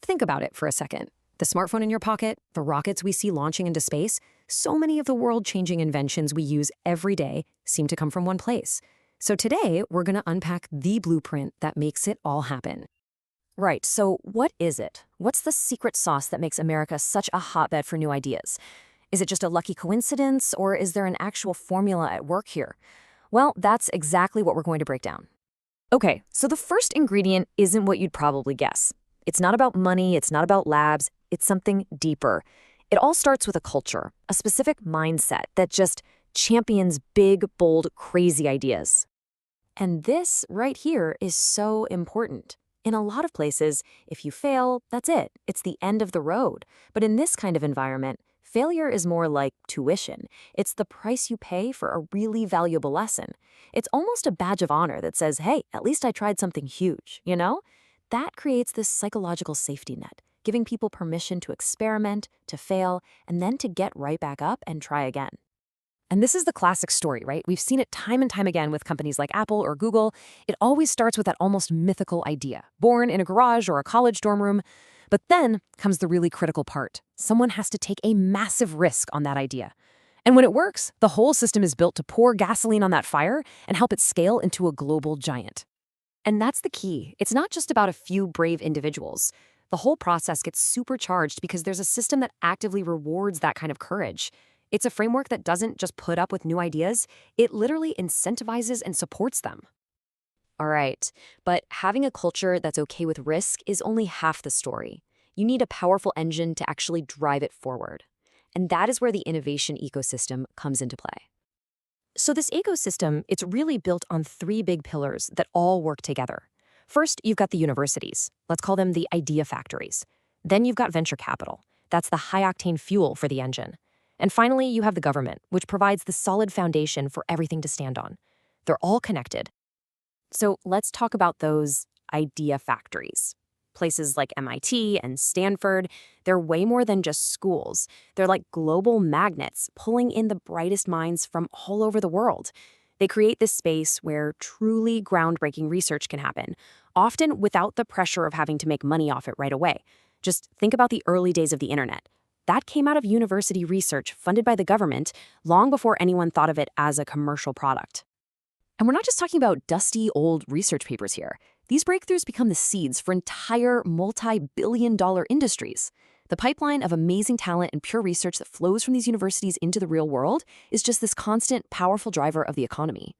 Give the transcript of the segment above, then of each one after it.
Think about it for a second. The smartphone in your pocket, the rockets we see launching into space, so many of the world-changing inventions we use every day seem to come from one place. So today, we're going to unpack the blueprint that makes it all happen. Right, so what is it? What's the secret sauce that makes America such a hotbed for new ideas? Is it just a lucky coincidence, or is there an actual formula at work here? Well, that's exactly what we're going to break down. Okay, so the first ingredient isn't what you'd probably guess. It's not about money, it's not about labs, it's something deeper. It all starts with a culture, a specific mindset that just champions big, bold, crazy ideas. And this right here is so important. In a lot of places, if you fail, that's it. It's the end of the road. But in this kind of environment, failure is more like tuition. It's the price you pay for a really valuable lesson. It's almost a badge of honor that says, hey, at least I tried something huge, you know? That creates this psychological safety net, giving people permission to experiment, to fail, and then to get right back up and try again. And this is the classic story, right? We've seen it time and time again with companies like Apple or Google. It always starts with that almost mythical idea, born in a garage or a college dorm room. But then comes the really critical part. Someone has to take a massive risk on that idea. And when it works, the whole system is built to pour gasoline on that fire and help it scale into a global giant. And that's the key. It's not just about a few brave individuals. The whole process gets supercharged because there's a system that actively rewards that kind of courage. It's a framework that doesn't just put up with new ideas, it literally incentivizes and supports them. All right, but having a culture that's okay with risk is only half the story. You need a powerful engine to actually drive it forward. And that is where the innovation ecosystem comes into play. So this ecosystem, it's really built on three big pillars that all work together. First, you've got the universities. Let's call them the idea factories. Then you've got venture capital. That's the high-octane fuel for the engine. And finally, you have the government, which provides the solid foundation for everything to stand on. They're all connected. So let's talk about those idea factories. Places like MIT and Stanford, they're way more than just schools. They're like global magnets pulling in the brightest minds from all over the world. They create this space where truly groundbreaking research can happen, often without the pressure of having to make money off it right away. Just think about the early days of the internet. That came out of university research funded by the government long before anyone thought of it as a commercial product. And we're not just talking about dusty old research papers here. These breakthroughs become the seeds for entire multi-billion-dollar industries. The pipeline of amazing talent and pure research that flows from these universities into the real world is just this constant, powerful driver of the economy.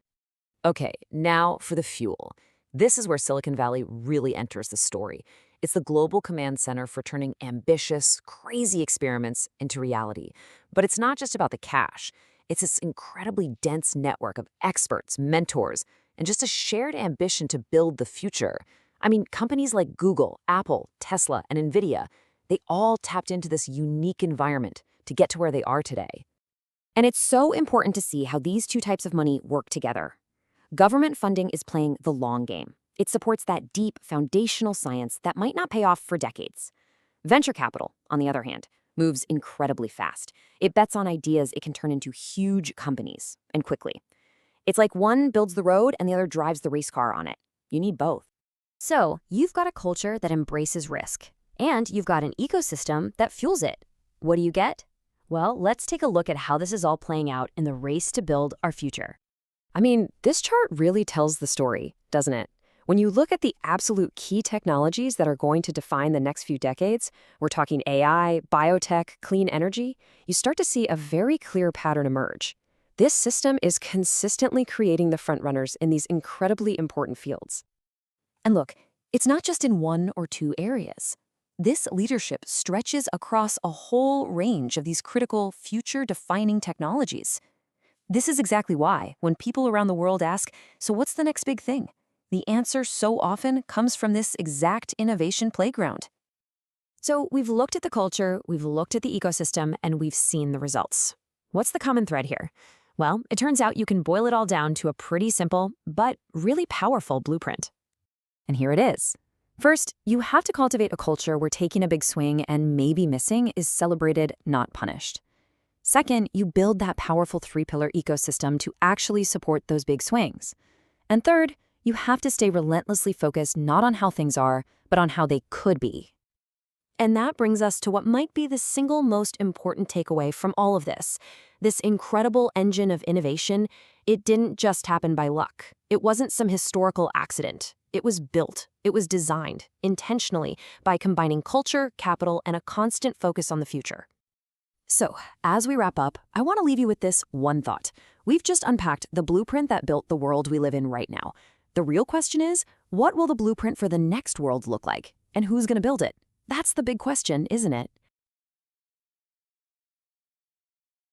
Okay, now for the fuel. This is where Silicon Valley really enters the story. It's the global command center for turning ambitious, crazy experiments into reality. But it's not just about the cash. It's this incredibly dense network of experts, mentors, and just a shared ambition to build the future. I mean, companies like Google, Apple, Tesla, and NVIDIA, they all tapped into this unique environment to get to where they are today. And it's so important to see how these two types of money work together. Government funding is playing the long game. It supports that deep, foundational science that might not pay off for decades. Venture capital, on the other hand, moves incredibly fast. It bets on ideas it can turn into huge companies, and quickly. It's like one builds the road and the other drives the race car on it. You need both. So, you've got a culture that embraces risk, and you've got an ecosystem that fuels it. What do you get? Well, let's take a look at how this is all playing out in the race to build our future. I mean, this chart really tells the story, doesn't it? When you look at the absolute key technologies that are going to define the next few decades, we're talking AI, biotech, clean energy, you start to see a very clear pattern emerge. This system is consistently creating the frontrunners in these incredibly important fields. And look, it's not just in one or two areas. This leadership stretches across a whole range of these critical, future-defining technologies. This is exactly why, when people around the world ask, so what's the next big thing? The answer so often comes from this exact innovation playground. So we've looked at the culture, we've looked at the ecosystem, and we've seen the results. What's the common thread here? Well, it turns out you can boil it all down to a pretty simple, but really powerful blueprint. And here it is. First, you have to cultivate a culture where taking a big swing and maybe missing is celebrated, not punished. Second, you build that powerful three-pillar ecosystem to actually support those big swings. And third, you have to stay relentlessly focused not on how things are, but on how they could be. And that brings us to what might be the single most important takeaway from all of this. This incredible engine of innovation, it didn't just happen by luck. It wasn't some historical accident. It was built, it was designed, intentionally, by combining culture, capital, and a constant focus on the future. So, as we wrap up, I want to leave you with this one thought. We've just unpacked the blueprint that built the world we live in right now. The real question is, what will the blueprint for the next world look like? And who's going to build it? That's the big question, isn't it?